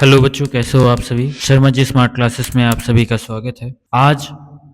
Hello बच्चों, कैसे हो आप सभी। शर्मा जी स्मार्ट क्लासेस में आप सभी का स्वागत है। आज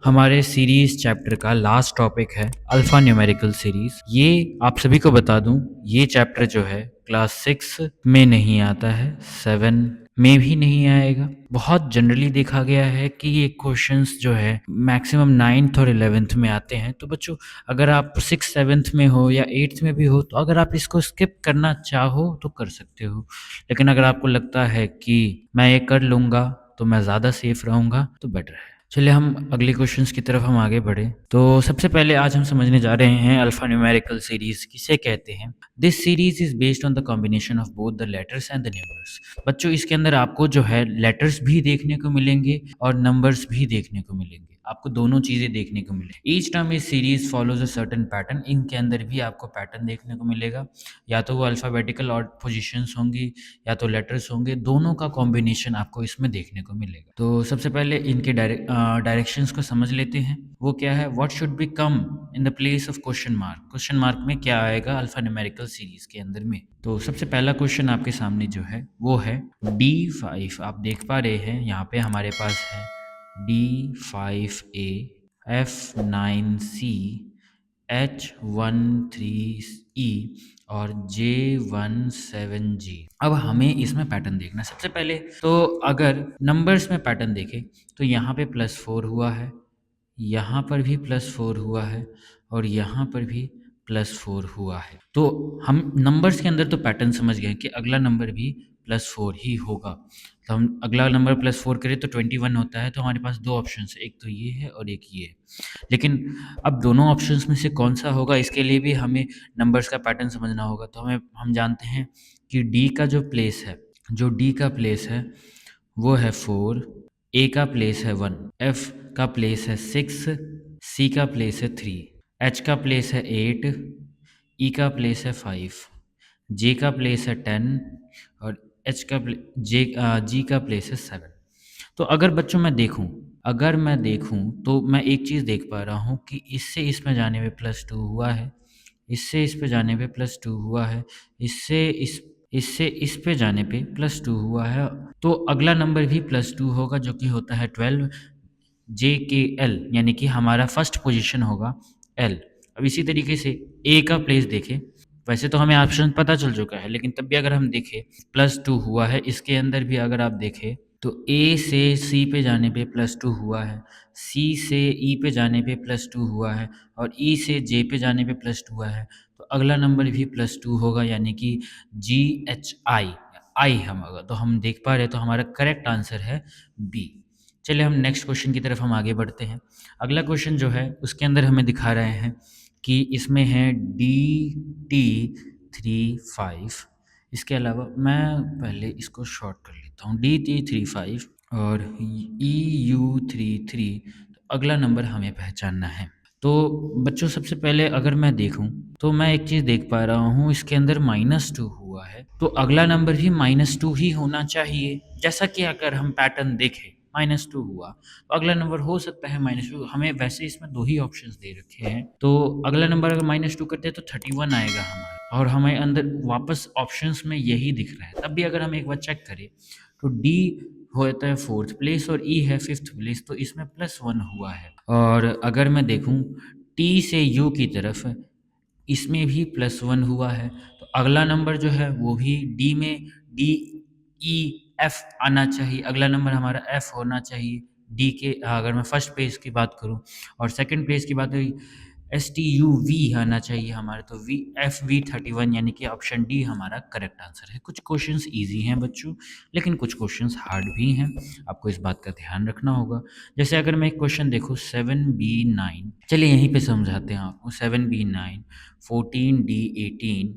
हमारे सीरीज चैप्टर का लास्ट टॉपिक है अल्फा न्यूमेरिकल सीरीज। ये आप सभी को बता दूं, ये चैप्टर जो है क्लास 6 में नहीं आता है, 7 में भी नहीं आएगा। बहुत जनरली देखा गया है कि ये क्वेश्चंस जो है मैक्सिमम 9th और 11th में आते हैं। तो बच्चों, अगर आप 6th 7th में हो या 8th में भी हो, तो अगर आप इसको स्किप करना चाहो तो कर सकते हो। लेकिन अगर आपको लगता है कि मैं ये कर लूँगा तो मैं ज़्यादा सेफ रहूँगा, तो बेटर है। चलिए हम अगले क्वेश्चंस की तरफ हम आगे बढ़े। तो सबसे पहले आज हम समझने जा रहे हैं अल्फा न्यूमेरिकल सीरीज किसे कहते हैं। This series is based on the combination of both the letters and the numbers. बच्चों, इसके अंदर आपको जो है लेटर्स भी देखने को मिलेंगे और नंबर्स भी देखने को मिलेंगे। आपको दोनों चीज़ें देखने को मिलेंगी। Each term is series follows a certain pattern. इनके अंदर भी आपको पैटर्न देखने को मिलेगा। या तो वो अल्फ़ाबेटिकल और पोजीशंस होंगी या तो लेटर्स होंगे, दोनों का कॉम्बिनेशन आपको इसमें देखने को मिलेगा। तो सबसे पहले इनके डायरेक्शंस को समझ लेते हैं। वो क्या है, what should be come in the place of question mark. Question mark में क्या आएगा अल्फा न्यूमेरिकल सीरीज के अंदर में। तो सबसे पहला क्वेश्चन आपके सामने जो है वो है D5। आप देख पा रहे हैं यहाँ पे हमारे पास है D5A, F9C, H13E और J17G। अब हमें इसमें पैटर्न देखना है। सबसे पहले तो अगर नंबर्स में पैटर्न देखें तो यहाँ पे +4 हुआ है, यहाँ पर भी +4 हुआ है और यहाँ पर भी +4 हुआ है। तो हम नंबर्स के अंदर तो पैटर्न समझ गए कि अगला नंबर भी +4 ही होगा। तो हम अगला नंबर +4 करें तो 21 होता है। तो हमारे पास दो ऑप्शन है, एक तो ये है और एक ये है। लेकिन अब दोनों ऑप्शंस में से कौन सा होगा, इसके लिए भी हमें नंबर्स का पैटर्न समझना होगा। तो हम जानते हैं कि डी का जो प्लेस है, जो डी का प्लेस है वो है 4, ए का प्लेस है 1, एफ का प्लेस है 6, सी का प्लेस है 3, एच का प्लेस है 8, ई का प्लेस है 5, जे का प्लेस है 10 और एच का जी का प्लेस है 7। तो अगर मैं देखूं तो मैं एक चीज़ देख पा रहा हूं कि इससे इसमें जाने पे +2 हुआ है, इससे इस पे जाने पे +2 हुआ है, इससे इस पे जाने पे +2 हुआ है। तो अगला नंबर भी +2 होगा जो कि होता है 12, जे के एल, यानी कि हमारा फर्स्ट पोजीशन होगा एल। अब इसी तरीके से ए का प्लेस देखें। वैसे तो हमें ऑप्शन पता चल चुका है, लेकिन तब भी अगर हम देखें +2 हुआ है। इसके अंदर भी अगर आप देखें तो ए से सी पे जाने पे +2 हुआ है, सी से ई पे जाने पे +2 हुआ है और ई से जे पे जाने पे +2 हुआ है। तो अगला नंबर भी +2 होगा, यानी कि जी एच आई आई हम अगर तो हम देख पा रहे हैं। तो हमारा करेक्ट आंसर है बी। चलिए हम नेक्स्ट क्वेश्चन की तरफ हम आगे बढ़ते हैं। अगला क्वेश्चन जो है उसके अंदर हमें दिखा रहे हैं कि इसमें है DT35। इसके अलावा मैं पहले इसको शॉर्ट कर लेता हूँ, DT35 और EU33। तो अगला नंबर हमें पहचानना है। तो बच्चों, सबसे पहले अगर मैं देखूं तो मैं एक चीज़ देख पा रहा हूँ, इसके अंदर -2 हुआ है। तो अगला नंबर भी -2 ही होना चाहिए। जैसा कि अगर हम पैटर्न देखें -2 हुआ तो अगला नंबर हो सकता है -2। हमें वैसे इसमें दो ही ऑप्शंस दे रखे हैं, तो अगला नंबर अगर -2 करते हैं तो 31 आएगा हमारा, और हमें अंदर वापस ऑप्शंस में यही दिख रहा है। तब भी अगर हम एक बार चेक करें तो डी होता है 4th प्लेस और ई है 5th प्लेस, तो इसमें +1 हुआ है। और अगर मैं देखूं टी से यू की तरफ, इसमें भी +1 हुआ है। तो अगला नंबर जो है वो भी डी में डी ई एफ आना चाहिए। अगला नंबर हमारा एफ होना चाहिए डी के। अगर मैं फर्स्ट पेज की बात करूं और सेकंड पेज की बात करूँ, STUV आना चाहिए हमारा। तो FV31, यानी कि ऑप्शन डी हमारा करेक्ट आंसर है। कुछ क्वेश्चंस इजी हैं बच्चों, लेकिन कुछ क्वेश्चंस हार्ड भी हैं। आपको इस बात का ध्यान रखना होगा। जैसे अगर मैं एक क्वेश्चन देखूँ 7B9, चलिए यहीं पे समझाते हैं आपको। 7B9, 14D18,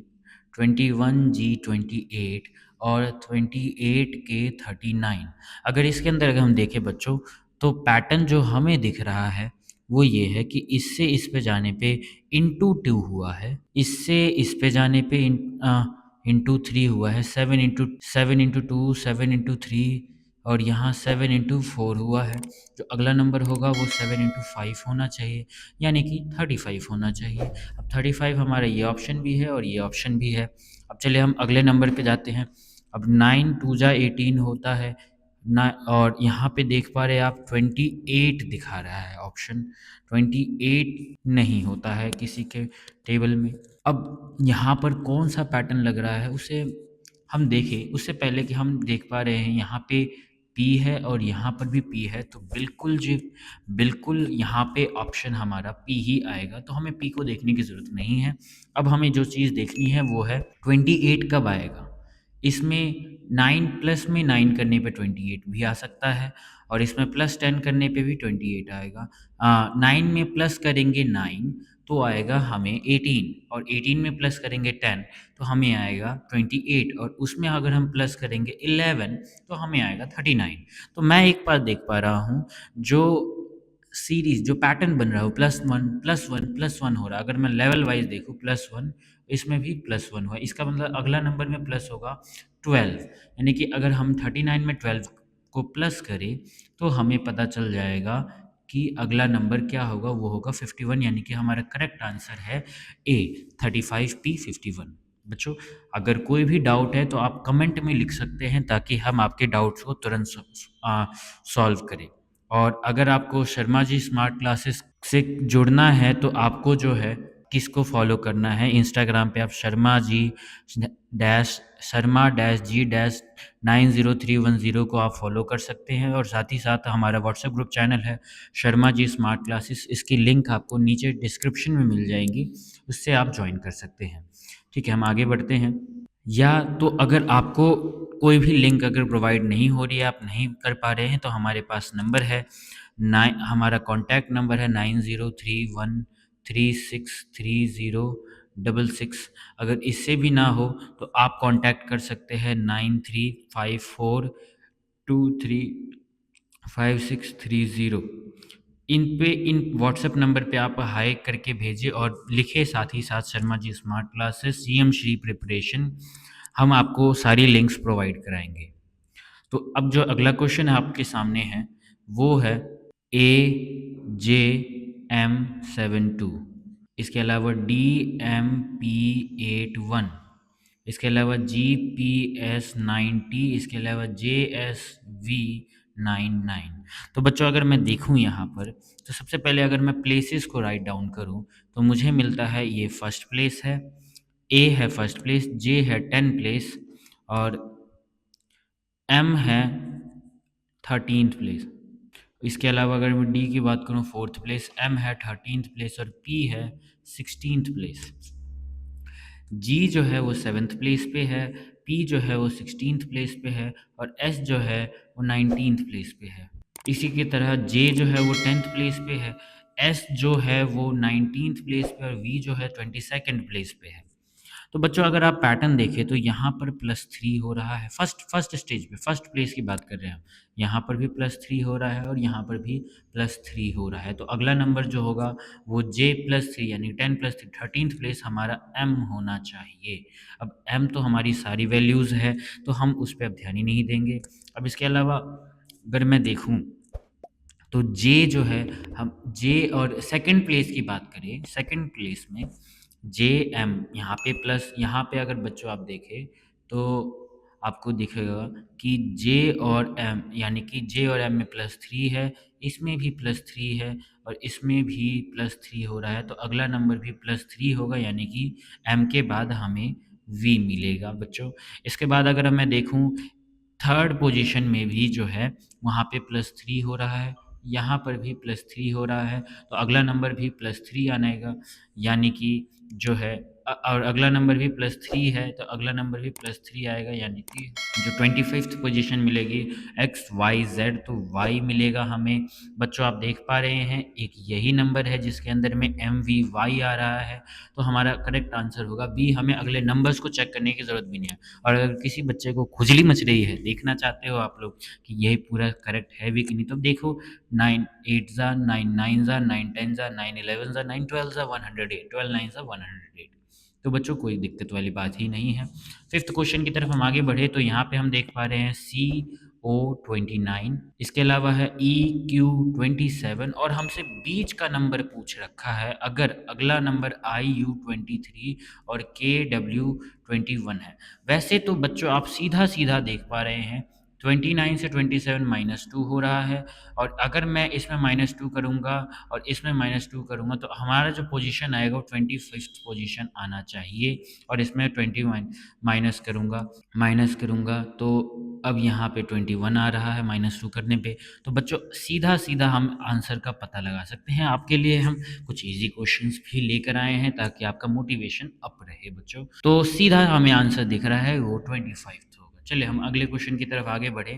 21G28 और 28K39। अगर इसके अंदर अगर हम देखें बच्चों, तो पैटर्न जो हमें दिख रहा है वो ये है कि इससे इस पे जाने पे ×2 हुआ है, इससे इस पे जाने पे ×3 हुआ है। 7 × 2 7 × 3 और यहाँ 7 × 4 हुआ है। जो अगला नंबर होगा वो 7 × 5 होना चाहिए, यानी कि 35 होना चाहिए। अब 35 हमारा ये ऑप्शन भी है और ये ऑप्शन भी है। अब चलिए हम अगले नंबर पे जाते हैं। अब 9 टू जा 18 होता है ना, और यहाँ पे देख पा रहे हैं आप 28 दिखा रहा है ऑप्शन, 28 नहीं होता है किसी के टेबल में। अब यहाँ पर कौन सा पैटर्न लग रहा है उसे हम देखें, उससे पहले कि हम देख पा रहे हैं यहाँ पे P है और यहाँ पर भी P है, तो बिल्कुल जी बिल्कुल यहाँ पे ऑप्शन हमारा P ही आएगा, तो हमें P को देखने की ज़रूरत नहीं है। अब हमें जो चीज़ देखनी है वो है 28 कब आएगा। इसमें 9 प्लस में 9 करने पे 28 भी आ सकता है, और इसमें प्लस 10 करने पे भी 28 आएगा। 9 में प्लस करेंगे 9 तो आएगा हमें 18, और 18 में प्लस करेंगे 10 तो हमें आएगा 28, और उसमें अगर हम प्लस करेंगे 11 तो हमें आएगा 39। तो मैं एक बात देख पा रहा हूँ, जो सीरीज जो पैटर्न बन रहा हो plus one plus one plus one हो रहा है। अगर मैं लेवल वाइज देखूँ प्लस वन, इसमें भी प्लस वन हुआ, इसका मतलब अगला नंबर में प्लस होगा 12, यानी कि अगर हम 39 में 12 को प्लस करें तो हमें पता चल जाएगा कि अगला नंबर क्या होगा, वो होगा 51, यानी कि हमारा करेक्ट आंसर है ए 35P51। बच्चों, अगर कोई भी डाउट है तो आप कमेंट में लिख सकते हैं, ताकि हम आपके डाउट्स को तुरंत सॉल्व करें। और अगर आपको शर्मा जी स्मार्ट क्लासेस से जुड़ना है तो आपको जो है किसको फॉलो करना है, इंस्टाग्राम पे आप शर्मा-जी-90310 को आप फॉलो कर सकते हैं, और साथ ही साथ हमारा व्हाट्सएप ग्रुप चैनल है शर्मा जी स्मार्ट क्लासेस, इसकी लिंक आपको नीचे डिस्क्रिप्शन में मिल जाएंगी, उससे आप ज्वाइन कर सकते हैं। ठीक है, हम आगे बढ़ते हैं। या तो अगर आपको कोई भी लिंक अगर प्रोवाइड नहीं हो रही है, आप नहीं कर पा रहे हैं, तो हमारे पास नंबर है हमारा कॉन्टैक्ट नंबर है 9031363066। अगर इससे भी ना हो तो आप कॉन्टैक्ट कर सकते हैं 9354235630। इन व्हाट्सएप नंबर पे आप हाई करके भेजिए और लिखे साथ ही साथ Sharma ji smart classes CM Shri preparation, हम आपको सारी लिंक्स प्रोवाइड कराएंगे। तो अब जो अगला क्वेश्चन आपके सामने है वो है AJM72, इसके अलावा DMP81, इसके अलावा GPS90, इसके अलावा JSV99। तो बच्चों, अगर मैं देखूं यहाँ पर, तो सबसे पहले अगर मैं प्लेसेस को राइट डाउन करूं तो मुझे मिलता है ये फर्स्ट प्लेस है, ए है फर्स्ट प्लेस, जे है 10 प्लेस, और एम है 13th प्लेस। इसके अलावा अगर मैं डी की बात करूँ 4th प्लेस, एम है 13th प्लेस, और पी है 16th प्लेस। जी जो है वो 7th प्लेस पे है, पी जो है वो 16th प्लेस पे है, और एस जो है वो 19th प्लेस पे है। इसी की तरह जे जो है वो 10th प्लेस पे है, एस जो है वो 19th प्लेस पे, और वी जो है 22nd प्लेस पे है। तो बच्चों, अगर आप पैटर्न देखें तो यहाँ पर +3 हो रहा है, फर्स्ट स्टेज पे फर्स्ट प्लेस की बात कर रहे हैं हम, यहाँ पर भी +3 हो रहा है और यहाँ पर भी +3 हो रहा है। तो अगला नंबर जो होगा वो J+3 यानी 10+3 13th प्लेस हमारा M होना चाहिए। अब M तो हमारी सारी वैल्यूज़ है, तो हम उस पर अब ध्यान ही नहीं देंगे। अब इसके अलावा अगर मैं देखूँ तो जे जो है, हम जे और सेकंड प्लेस की बात करें, सेकंड प्लेस में जे एम, यहाँ पे प्लस, यहाँ पे अगर बच्चों आप देखें तो आपको दिखेगा कि जे और एम, यानी कि जे और एम में +3 है, इसमें भी +3 है, और इसमें भी +3 हो रहा है। तो अगला नंबर भी +3 होगा, यानी कि एम के बाद हमें वी मिलेगा बच्चों। इसके बाद अगर मैं देखूँ थर्ड पोजीशन में भी जो है वहाँ पे +3 हो रहा है, यहाँ पर भी +3 हो रहा है, तो अगला नंबर भी +3 आनेगा, यानी कि जो है और अगला नंबर भी +3 है, तो अगला नंबर भी +3 आएगा, यानी कि जो 25th पोजीशन मिलेगी XYZ, तो Y मिलेगा हमें। बच्चों, आप देख पा रहे हैं एक यही नंबर है जिसके अंदर में MVY आ रहा है, तो हमारा करेक्ट आंसर होगा बी। हमें अगले नंबर्स को चेक करने की ज़रूरत भी नहीं है। और अगर किसी बच्चे को खुजली मच रही है, देखना चाहते हो आप लोग कि यही पूरा करेक्ट है भी कि नहीं, तो देखो 9 8 ज़ा 9 9 ज़ा 9 10 ज़ा 9 11 ज़ा 9 12 ज़ा 108, 12 9 ज़ा 108। तो बच्चों, कोई दिक्कत वाली बात ही नहीं है। फिफ्थ क्वेश्चन की तरफ हम आगे बढ़े तो यहाँ पे हम देख पा रहे हैं ओ 29, इसके अलावा है EQ 27 और हमसे बीच का नंबर पूछ रखा है अगर अगला नंबर IU 23 और KW 21 है। वैसे तो बच्चों आप सीधा-सीधा देख पा रहे हैं 29 से 27 -2 हो रहा है और अगर मैं इसमें -2 करूँगा और इसमें -2 करूँगा तो हमारा जो पोज़ीशन आएगा वो 25th पोज़ीशन आना चाहिए और इसमें 21 माइनस करूँगा तो अब यहाँ पे 21 आ रहा है -2 करने पे। तो बच्चों सीधा-सीधा हम आंसर का पता लगा सकते हैं। आपके लिए हम कुछ ईज़ी क्वेश्चंस भी लेकर आए हैं ताकि आपका मोटिवेशन अप रहे बच्चों। तो सीधा हमें आंसर दिख रहा है वो 25 होगा। चलिए हम अगले क्वेश्चन की तरफ आगे बढ़े।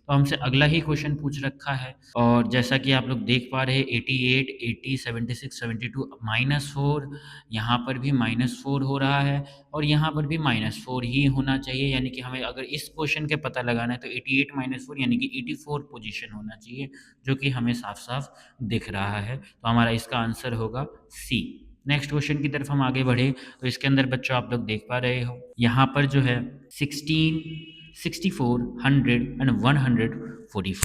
तो हमसे अगला ही क्वेश्चन पूछ रखा है और जैसा कि आप लोग देख पा रहे हैं 88, 80, 76, 72 -4 यहाँ पर भी -4 हो रहा है और यहाँ पर भी -4 ही होना चाहिए यानी कि हमें अगर इस क्वेश्चन के पता लगाना है तो 88 -4 यानी कि 84 पोजीशन होना चाहिए जो कि हमें साफ-साफ दिख रहा है। तो हमारा इसका आंसर होगा सी। नेक्स्ट क्वेश्चन की तरफ हम आगे बढ़े तो इसके अंदर बच्चों आप लोग देख पा रहे हो यहाँ पर जो है 16, 64, 100 एंड 144।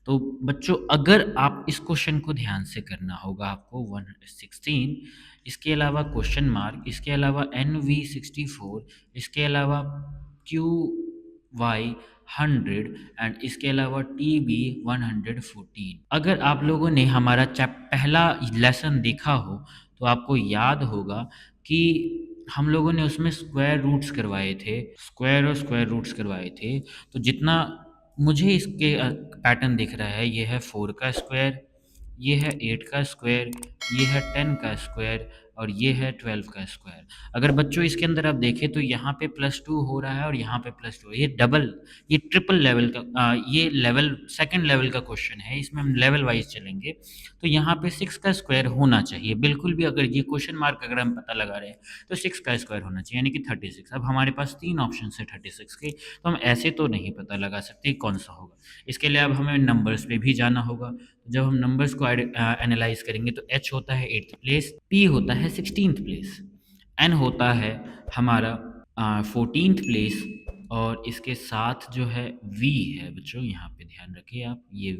तो बच्चों अगर आप इस क्वेश्चन को ध्यान से करना होगा आपको 116 इसके अलावा क्वेश्चन मार्क इसके अलावा NV64 इसके अलावा QY 100 एंड इसके अलावा TB 114। अगर आप लोगों ने हमारा पहला लेसन देखा हो तो आपको याद होगा कि हम लोगों ने उसमें स्क्वायर और स्क्वायर रूट्स करवाए थे। तो जितना मुझे इसके पैटर्न दिख रहा है ये है 4 का स्क्वायर, ये है 8 का स्क्वायर, ये है 10 का स्क्वायर और ये है 12 का स्क्वायर। अगर बच्चों इसके अंदर आप देखें तो यहाँ पे +2 हो रहा है और यहाँ पे +2 ये ट्रिपल लेवल का ये लेवल सेकंड लेवल का क्वेश्चन है, इसमें हम लेवल वाइज चलेंगे। तो यहाँ पे 6 का स्क्वायर होना चाहिए बिल्कुल भी अगर ये क्वेश्चन मार्क अगर हम पता लगा रहे हैं तो 6 का स्क्वायर होना चाहिए यानी कि 36। अब हमारे पास 3 ऑप्शन है 36 के तो हम ऐसे तो नहीं पता लगा सकते कौन सा होगा। इसके लिए अब हमें नंबर्स पे भी जाना होगा। जब हम नंबर्स को एनालाइज करेंगे तो H होता है 8th प्लेस, P होता है 16th प्लेस, N होता है हमारा 14th प्लेस और इसके साथ जो है V है बच्चों यहाँ पे ध्यान रखिए आप ये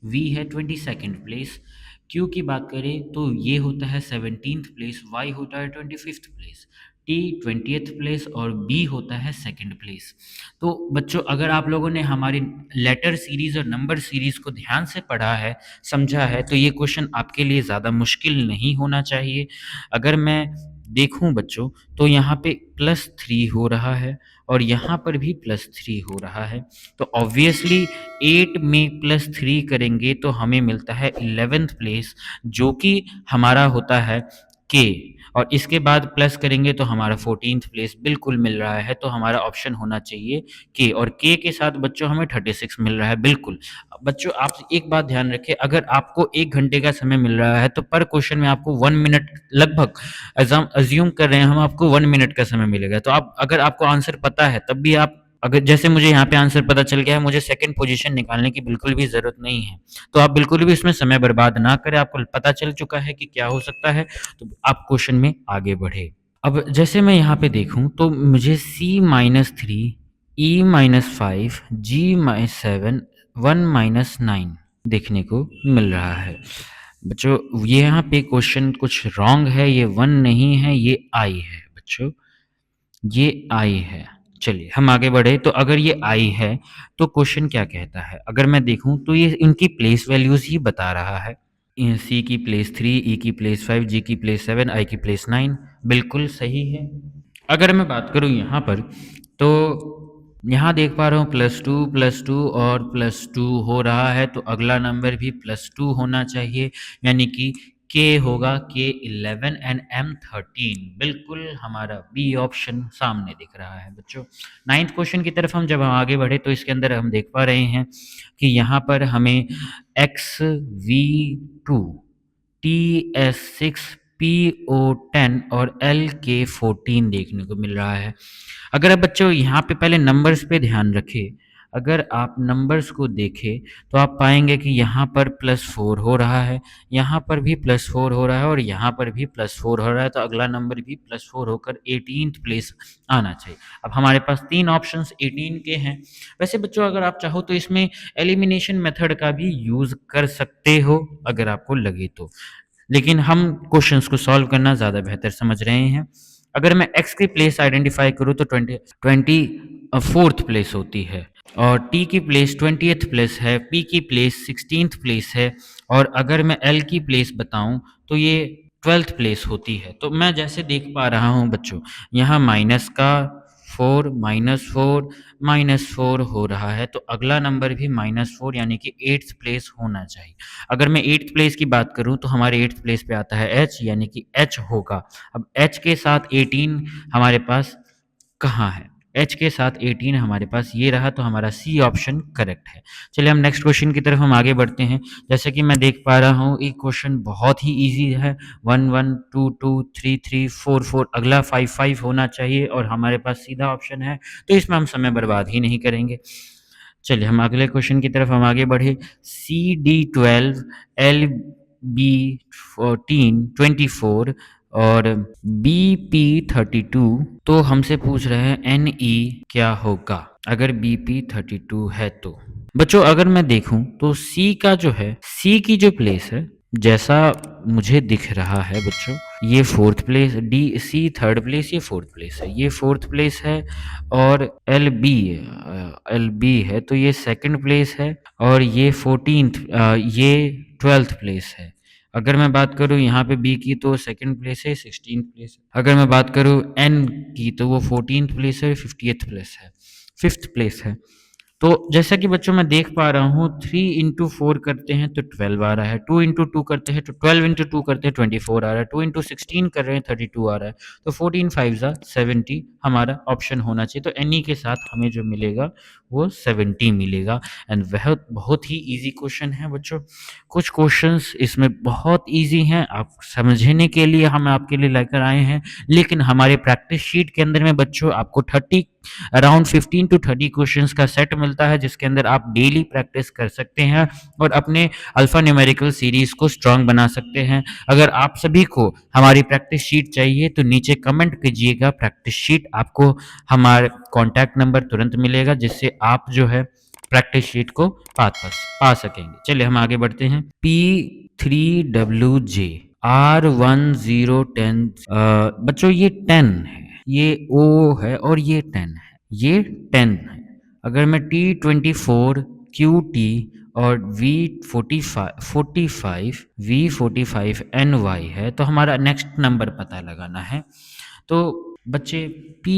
V है 22nd प्लेस। Q की बात करें तो ये होता है 17th प्लेस, Y होता है 25th place, T 20th place और B होता है 2nd प्लेस। तो बच्चों अगर आप लोगों ने हमारी लेटर सीरीज़ और नंबर सीरीज़ को ध्यान से पढ़ा है, समझा है तो ये क्वेश्चन आपके लिए ज़्यादा मुश्किल नहीं होना चाहिए। अगर मैं देखूँ बच्चों तो यहाँ पे +3 हो रहा है और यहाँ पर भी +3 हो रहा है। तो ऑब्वियसली 8 में +3 करेंगे तो हमें मिलता है 11th प्लेस जो कि हमारा होता है K और इसके बाद प्लस करेंगे तो हमारा 14th प्लेस बिल्कुल मिल रहा है। तो हमारा ऑप्शन होना चाहिए K और K के साथ बच्चों हमें 36 मिल रहा है बिल्कुल। बच्चों आप एक बात ध्यान रखें अगर आपको 1 घंटे का समय मिल रहा है तो पर क्वेश्चन में आपको 1 मिनट लगभग अज़्यूम कर रहे हैं हम आपको 1 मिनट का समय मिलेगा। तो आप अगर आपको आंसर पता है तब भी आप अगर जैसे मुझे यहाँ पे आंसर पता चल गया है मुझे सेकंड पोजीशन निकालने की बिल्कुल भी ज़रूरत नहीं है। तो आप बिल्कुल भी इसमें समय बर्बाद ना करें, आपको पता चल चुका है कि क्या हो सकता है तो आप क्वेश्चन में आगे बढ़े। अब जैसे मैं यहाँ पे देखूँ तो मुझे C-3, E-5, G-7, 1-9 देखने को मिल रहा है। बच्चों ये यहाँ पे क्वेश्चन कुछ रॉन्ग है, ये 1 नहीं है, ये I है बच्चों, ये I है। चलिए हम आगे बढ़े तो अगर ये I है तो क्वेश्चन क्या कहता है? अगर मैं देखूँ तो ये इनकी प्लेस वैल्यूज़ ही बता रहा है। C की प्लेस 3, E की प्लेस 5, G की प्लेस 7, I की प्लेस 9 बिल्कुल सही है। अगर मैं बात करूँ यहाँ पर तो यहाँ देख पा रहा हूँ +2 और +2 हो रहा है तो अगला नंबर भी +2 होना चाहिए यानी कि K होगा K11 एंड M13 बिल्कुल हमारा बी ऑप्शन सामने दिख रहा है बच्चों। 9th क्वेश्चन की तरफ हम जब हम आगे बढ़े तो इसके अंदर हम देख पा रहे हैं कि यहाँ पर हमें XV2 TS6 PO10 और LK14 देखने को मिल रहा है। अगर आप बच्चों यहाँ पे पहले नंबर्स पे ध्यान रखें, अगर आप नंबर्स को देखें तो आप पाएँगे कि यहाँ पर +4 हो रहा है, यहाँ पर भी +4 हो रहा है और यहाँ पर भी +4 हो रहा है, तो अगला नंबर भी +4 होकर 18th प्लेस आना चाहिए। अब हमारे पास 3 ऑप्शंस 18 के हैं। वैसे बच्चों अगर आप चाहो तो इसमें एलिमिनेशन मेथड का भी यूज़ कर सकते हो अगर आपको लगे तो। लेकिन हम क्वेश्चंस को सॉल्व करना ज़्यादा बेहतर समझ रहे हैं। अगर मैं x की प्लेस आइडेंटिफ़ाई करूँ तो 24th प्लेस होती है और t की प्लेस 20th प्लेस है, p की प्लेस 16th प्लेस है और अगर मैं l की प्लेस बताऊँ तो ये 12th प्लेस होती है। तो मैं जैसे देख पा रहा हूँ बच्चों, यहाँ माइनस का 4 -4 -4 हो रहा है, तो अगला नंबर भी -4 यानी कि 8th प्लेस होना चाहिए। अगर मैं 8th प्लेस की बात करूँ तो हमारे 8th प्लेस पे आता है H यानी कि H होगा। अब H के साथ 18 हमारे पास कहाँ है? H के साथ 18 हमारे पास ये रहा, तो हमारा सी ऑप्शन करेक्ट है। चलिए हम नेक्स्ट क्वेश्चन की तरफ हम आगे बढ़ते हैं। जैसे कि मैं देख पा रहा हूँ एक क्वेश्चन बहुत ही ईज़ी है। 1 1 2 2 3 3 4 4 अगला 5 5 होना चाहिए और हमारे पास सीधा ऑप्शन है, तो इसमें हम समय बर्बाद ही नहीं करेंगे। चलिए हम अगले क्वेश्चन की तरफ हम आगे बढ़े। CD12 LB14 24 और BP32, तो हमसे पूछ रहे हैं NE क्या होगा अगर BP32 है तो। बच्चों अगर मैं देखूं तो C का जो है, C की जो प्लेस है, जैसा मुझे दिख रहा है बच्चों, ये 4th place, C 3rd place, ये 4th प्लेस है, ये 4th प्लेस है और LB है तो ये 2nd प्लेस है और ये 14th ये 12th प्लेस है। अगर मैं बात करूँ यहाँ पे B की तो 2nd प्लेस है, 16th प्लेस है। अगर मैं बात करूँ N की तो वो 14th प्लेस है, 50th प्लेस है, 5th प्लेस है। तो जैसा कि बच्चों मैं देख पा रहा हूँ 3 इंटू 4 करते हैं तो 12 आ रहा है, 2 इंटू 2 करते हैं तो 12 इंटू 2 करते हैं 24 आ रहा है, 2 इंटू 16 कर रहे हैं 32 आ रहा है, तो 14 5 ज़ा 70 हमारा ऑप्शन होना चाहिए। तो एनी के साथ हमें जो मिलेगा वो 70 मिलेगा। एंड वह बहुत ही ईजी क्वेश्चन है बच्चों। कुछ क्वेश्चंस इसमें बहुत ईजी हैं, आप समझने के लिए हम आपके लिए लेकर आए हैं, लेकिन हमारे प्रैक्टिस शीट के अंदर में बच्चों आपको 30 अराउंड 15 टू 30 क्वेश्चंस का सेट मिलता है, जिसके अंदर आप डेली प्रैक्टिस कर सकते हैं और अपने अल्फा न्यूमेरिकल सीरीज को स्ट्रांग बना सकते हैं। अगर आप सभी को हमारी प्रैक्टिस शीट चाहिए तो नीचे कमेंट कीजिएगा प्रैक्टिस शीट, आपको हमारे कॉन्टैक्ट नंबर तुरंत मिलेगा जिससे आप जो है प्रैक्टिस शीट को पा सकेंगे। चलिए हम आगे बढ़ते हैं। P3WJ R1010, बच्चों ये 10 है, ये O है और ये 10 है, ये 10 है। अगर मैं T24QT और V45NY है तो हमारा नेक्स्ट नंबर पता लगाना है। तो बच्चे P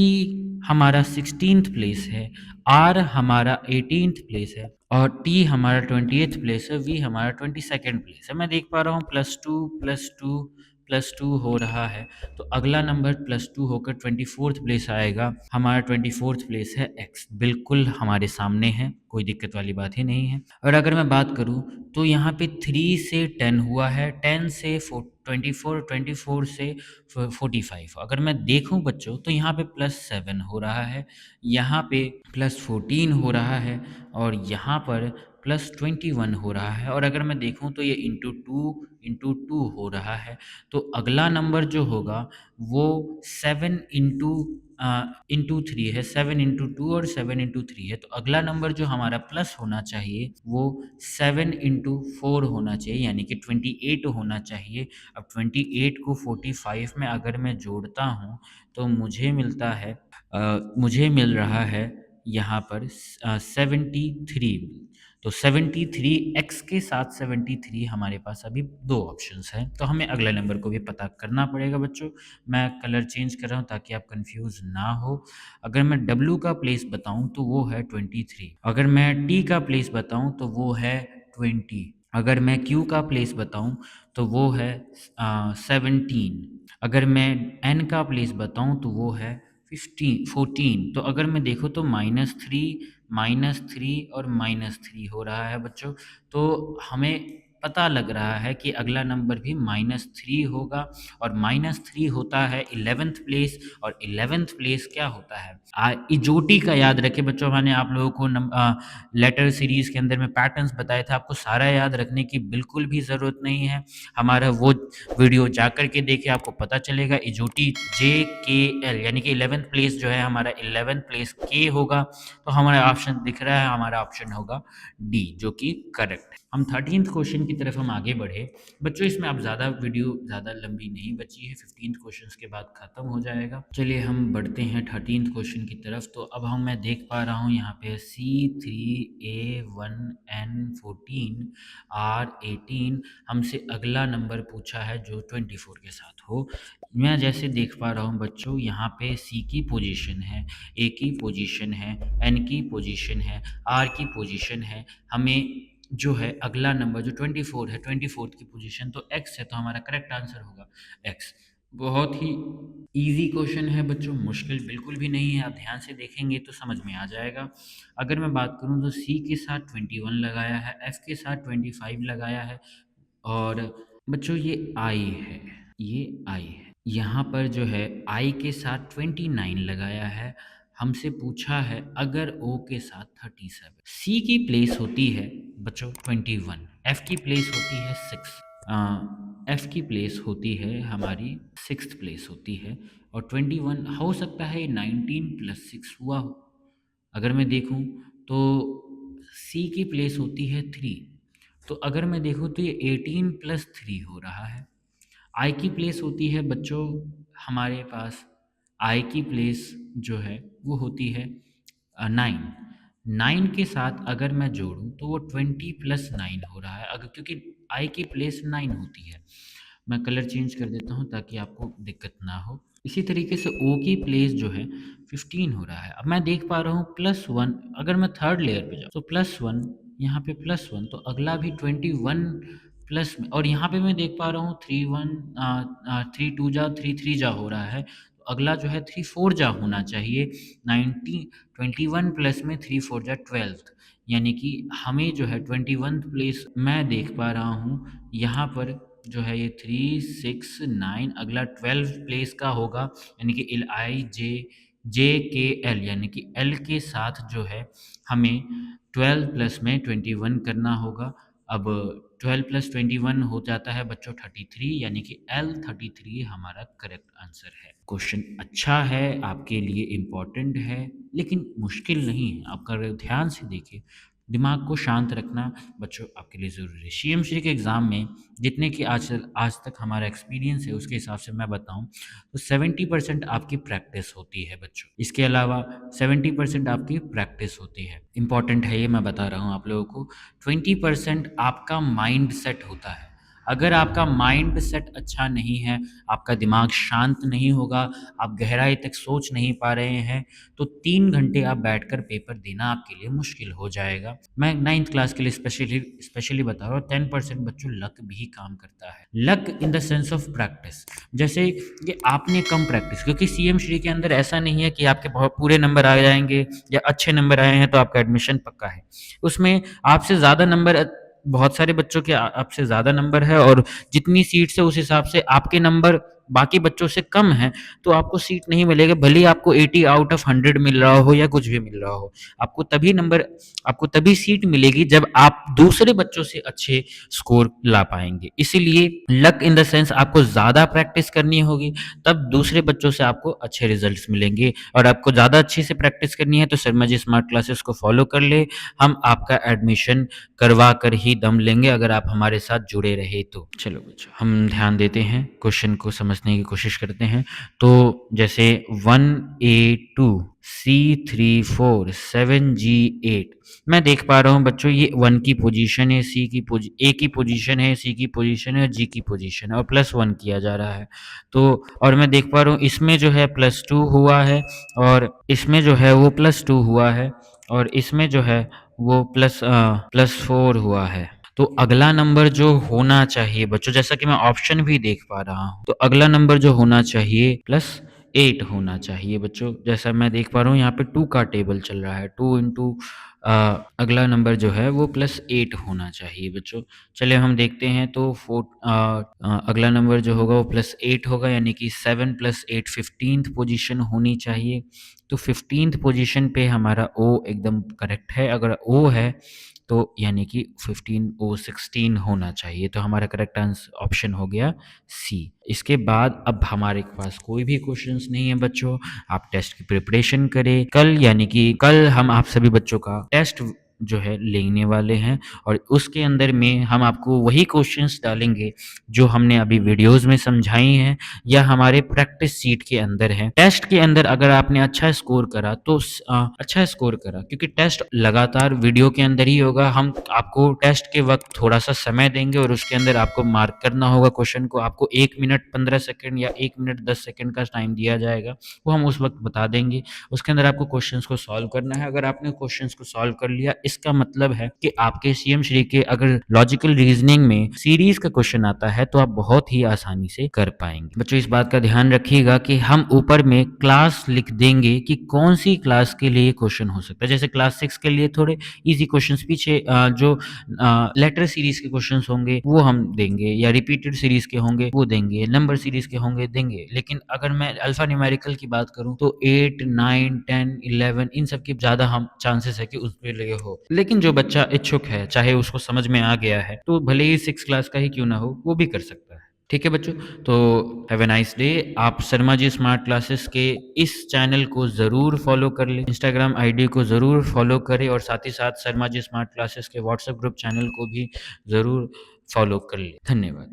हमारा 16th प्लेस है, R हमारा 18th प्लेस है और T हमारा 20th प्लेस है, V हमारा 22nd प्लेस है। मैं देख पा रहा हूँ +2 +2 +2 हो रहा है, तो अगला नंबर +2 होकर 24th प्लेस आएगा। हमारा 24th प्लेस है X, बिल्कुल हमारे सामने है, कोई दिक्कत वाली बात ही नहीं है। और अगर मैं बात करूँ तो यहाँ पे 3 से 10 हुआ है, 10 से 24, 24 से 45। अगर मैं देखूं बच्चों तो यहाँ पे +7 हो रहा है, यहाँ पे +14 हो रहा है और यहाँ पर +21 हो रहा है। और अगर मैं देखूं तो ये इंटू 2 हो रहा है, तो अगला नंबर जो होगा वो 7 इंटू 3 है, 7 इंटू 2 और 7 इंटू 3 है, तो अगला नंबर जो हमारा प्लस होना चाहिए वो 7 इंटू 4 होना चाहिए, यानी कि 28 होना चाहिए। अब 28 को 45 में अगर मैं जोड़ता हूँ तो मुझे मिल रहा है यहाँ पर 73। तो 73 x के साथ 73 हमारे पास अभी 2 ऑप्शंस हैं, तो हमें अगले नंबर को भी पता करना पड़ेगा बच्चों। मैं कलर चेंज कर रहा हूँ ताकि आप कंफ्यूज ना हो। अगर मैं W का प्लेस बताऊँ तो वो है 23, अगर मैं T का प्लेस बताऊँ तो वो है 20, अगर मैं Q का प्लेस बताऊँ तो वो है 17, अगर मैं N का प्लेस बताऊँ तो वो है 14। तो अगर मैं देखूँ तो -3 और -3 हो रहा है बच्चों। तो हमें पता लग रहा है कि अगला नंबर भी -3 होगा और -3 होता है 11th प्लेस और 11th प्लेस क्या होता है? इजोटी का याद रखें बच्चों, मैंने आप लोगों को लेटर सीरीज़ के अंदर में पैटर्न्स बताए थे, आपको सारा याद रखने की बिल्कुल भी ज़रूरत नहीं है। हमारा वो वीडियो जाकर के देखिए, आपको पता चलेगा इजोटी JKL यानी कि 11th प्लेस जो है हमारा 11th प्लेस के होगा, तो हमारा ऑप्शन दिख रहा है, हमारा ऑप्शन होगा डी, जो कि करेक्ट है। हम 13th क्वेश्चन की तरफ हम आगे बढ़े बच्चों, इसमें अब वीडियो ज़्यादा लंबी नहीं बची है, 15th क्वेश्चन के बाद ख़त्म हो जाएगा। चलिए हम बढ़ते हैं 13th क्वेश्चन की तरफ। तो अब मैं देख पा रहा हूँ यहाँ पे C3A1N14R18 हमसे अगला नंबर पूछा है जो 24 के साथ हो। मैं जैसे देख पा रहा हूँ बच्चों, यहाँ पे C की पोजीशन है, A की पोजीशन है, N की पोजीशन है, R की पोजीशन है। हमें जो है अगला नंबर जो 24 है, 24th की पोजीशन तो x है, तो हमारा करेक्ट आंसर होगा x। बहुत ही इजी क्वेश्चन है बच्चों, मुश्किल बिल्कुल भी नहीं है, आप ध्यान से देखेंगे तो समझ में आ जाएगा। अगर मैं बात करूं तो C के साथ 21 लगाया है, F के साथ 25 लगाया है और बच्चों ये I है, ये I है। यहाँ पर जो है I के साथ 29 लगाया है। हमसे पूछा है अगर O के साथ 37। C की प्लेस होती है बच्चों 21, F की प्लेस होती है 6, F की प्लेस होती है हमारी 6th प्लेस होती है और 21 हो सकता है 19 + 6 हुआ हो। अगर मैं देखूं तो C की प्लेस होती है 3, तो अगर मैं देखूं तो ये 18 + 3 हो रहा है। आई की प्लेस होती है बच्चों हमारे पास, आई की प्लेस जो है वो होती है 9। 9 के साथ अगर मैं जोड़ूं तो वो 20 + 9 हो रहा है, अगर क्योंकि आई की प्लेस 9 होती है। मैं कलर चेंज कर देता हूं ताकि आपको दिक्कत ना हो। इसी तरीके से ओ की प्लेस जो है 15 हो रहा है। अब मैं देख पा रहा हूँ +1, अगर मैं थर्ड लेयर पे जाऊँ तो +1, यहाँ पे +1, तो अगला भी 21 प्लस में, और यहाँ पे मैं देख पा रहा हूँ 3 2 जा 3 3 जा हो रहा है, तो अगला जो है 3 4 जा होना चाहिए। 21 प्लस में 3 4 जा 12, यानी कि हमें जो है 21 प्लेस मैं देख पा रहा हूँ यहाँ पर जो है ये 3 6 9, अगला 12 प्लेस का होगा, यानी कि LIJ JKL यानी कि L के साथ जो है हमें 12 प्लस में 21 करना होगा। अब 12 + 21 हो जाता है बच्चों 33, यानी कि L33 हमारा करेक्ट आंसर है। क्वेश्चन अच्छा है, आपके लिए इम्पोर्टेंट है, लेकिन मुश्किल नहीं है। आप अगर ध्यान से देखिए, दिमाग को शांत रखना बच्चों आपके लिए ज़रूरी है। CMC के एग्ज़ाम में जितने की आज तक हमारा एक्सपीरियंस है उसके हिसाब से मैं बताऊं तो 70% आपकी प्रैक्टिस होती है बच्चों। इसके अलावा 70% आपकी प्रैक्टिस होती है, इंपॉर्टेंट है ये मैं बता रहा हूँ आप लोगों को। 20% आपका माइंड सेट होता है। अगर आपका माइंड सेट अच्छा नहीं है, आपका दिमाग शांत नहीं होगा, आप गहराई तक सोच नहीं पा रहे हैं, तो 3 घंटे आप बैठकर पेपर देना आपके लिए मुश्किल हो जाएगा। मैं 9th क्लास के लिए स्पेशली बता रहा हूँ, 10% बच्चों लक भी काम करता है। Luck in the sense of practice, जैसे कि आपने कम प्रैक्टिस, क्योंकि CMC के अंदर ऐसा नहीं है कि आपके बहुत पूरे नंबर आ जाएंगे या अच्छे नंबर आए हैं तो आपका एडमिशन पक्का है। उसमें आपसे ज़्यादा नंबर, बहुत सारे बच्चों के आपसे ज़्यादा नंबर है और जितनी सीट्स है उस हिसाब से आपके नंबर बाकी बच्चों से कम है, तो आपको सीट नहीं मिलेगा, भले ही आपको 80 आउट ऑफ 100 मिल रहा हो या कुछ भी मिल रहा हो। आपको तभी सीट मिलेगी जब आप दूसरे बच्चों से अच्छे स्कोर ला पाएंगे। इसीलिए लक इन द सेंस आपको ज़्यादा प्रैक्टिस करनी होगी, तब दूसरे बच्चों से आपको अच्छे रिजल्ट्स मिलेंगे। और आपको ज़्यादा अच्छे से प्रैक्टिस करनी है तो शर्मा जी स्मार्ट क्लासेस को फॉलो कर ले, हम आपका एडमिशन करवा कर ही दम लेंगे अगर आप हमारे साथ जुड़े रहे तो। चलो बच्चों हम ध्यान देते हैं, क्वेश्चन को समझने की कोशिश करते हैं। तो जैसे 1A2 C3 4 7G8, मैं देख पा रहा हूँ बच्चों ये 1 की पोजीशन है, A की पोजीशन है, C की पोजीशन है और G की पोजीशन है और +1 किया जा रहा है। तो और मैं देख पा रहा हूँ इसमें जो है +2 हुआ है और इसमें जो है वो +2 हुआ है और इसमें जो है वो +4 हुआ है। तो अगला नंबर जो होना चाहिए बच्चों, जैसा कि मैं ऑप्शन भी देख पा रहा हूँ, तो अगला नंबर जो होना चाहिए 8 होना चाहिए बच्चों। जैसा मैं देख पा रहा हूँ यहाँ पे 2 का टेबल चल रहा है, 2 इंटू अगला नंबर जो है वो +8 होना चाहिए बच्चों। चलिए हम देखते हैं तो अगला नंबर जो होगा वो +8 होगा, यानी कि 7 + 8 15th पोजीशन होनी चाहिए। तो 15th पोजीशन पे हमारा ओ एकदम करेक्ट है। अगर ओ है तो यानी कि 15 ओ 16 होना चाहिए। तो हमारा करेक्ट आंसर ऑप्शन हो गया सी। इसके बाद अब हमारे पास कोई भी क्वेश्चंस नहीं है बच्चों। आप टेस्ट की प्रिपरेशन करें। कल यानी कि कल हम आप सभी बच्चों का टेस्ट जो है लेने वाले हैं, और उसके अंदर में हम आपको वही क्वेश्चंस डालेंगे जो हमने अभी वीडियोस में समझाई हैं या हमारे प्रैक्टिस सीट के अंदर है। टेस्ट के अंदर अगर आपने अच्छा स्कोर करा तो अच्छा स्कोर करा, क्योंकि टेस्ट लगातार वीडियो के अंदर ही होगा। हम आपको टेस्ट के वक्त थोड़ा सा समय देंगे और उसके अंदर आपको मार्क करना होगा क्वेश्चन को। आपको 1 मिनट 15 सेकंड या 1 मिनट 10 सेकंड का टाइम दिया जाएगा, वो हम उस वक्त बता देंगे। उसके अंदर आपको क्वेश्चंस को सॉल्व करना है। अगर आपने क्वेश्चंस को सॉल्व कर लिया, इसका मतलब है कि आपके सीएम श्री के अगर लॉजिकल रीजनिंग में सीरीज का क्वेश्चन आता है तो आप बहुत ही आसानी से कर पाएंगे। बच्चों इस बात का ध्यान रखिएगा कि हम ऊपर में क्लास लिख देंगे कि कौन सी क्लास के लिए क्वेश्चन हो सकता है। जैसे क्लास 6 के लिए थोड़े इजी क्वेश्चंस पीछे जो लेटर सीरीज के क्वेश्चंस होंगे वो हम देंगे, या रिपीटेड सीरीज के होंगे वो देंगे, नंबर सीरीज के होंगे देंगे। लेकिन अगर मैं अल्फा न्यूमेरिकल की बात करूं तो 8 9 10 11 इन सब की ज्यादा हम चांसेस है कि उसके लिए हो। लेकिन जो बच्चा इच्छुक है, चाहे उसको समझ में आ गया है, तो भले ही 6 क्लास का ही क्यों ना हो, वो भी कर सकता है। ठीक है बच्चों, तो हैव ए नाइस डे। आप शर्मा जी स्मार्ट क्लासेस के इस चैनल को ज़रूर फॉलो कर लें, इंस्टाग्राम आईडी को ज़रूर फॉलो करें, और साथ ही साथ शर्मा जी स्मार्ट क्लासेस के व्हाट्सएप ग्रुप चैनल को भी ज़रूर फॉलो कर लें। धन्यवाद।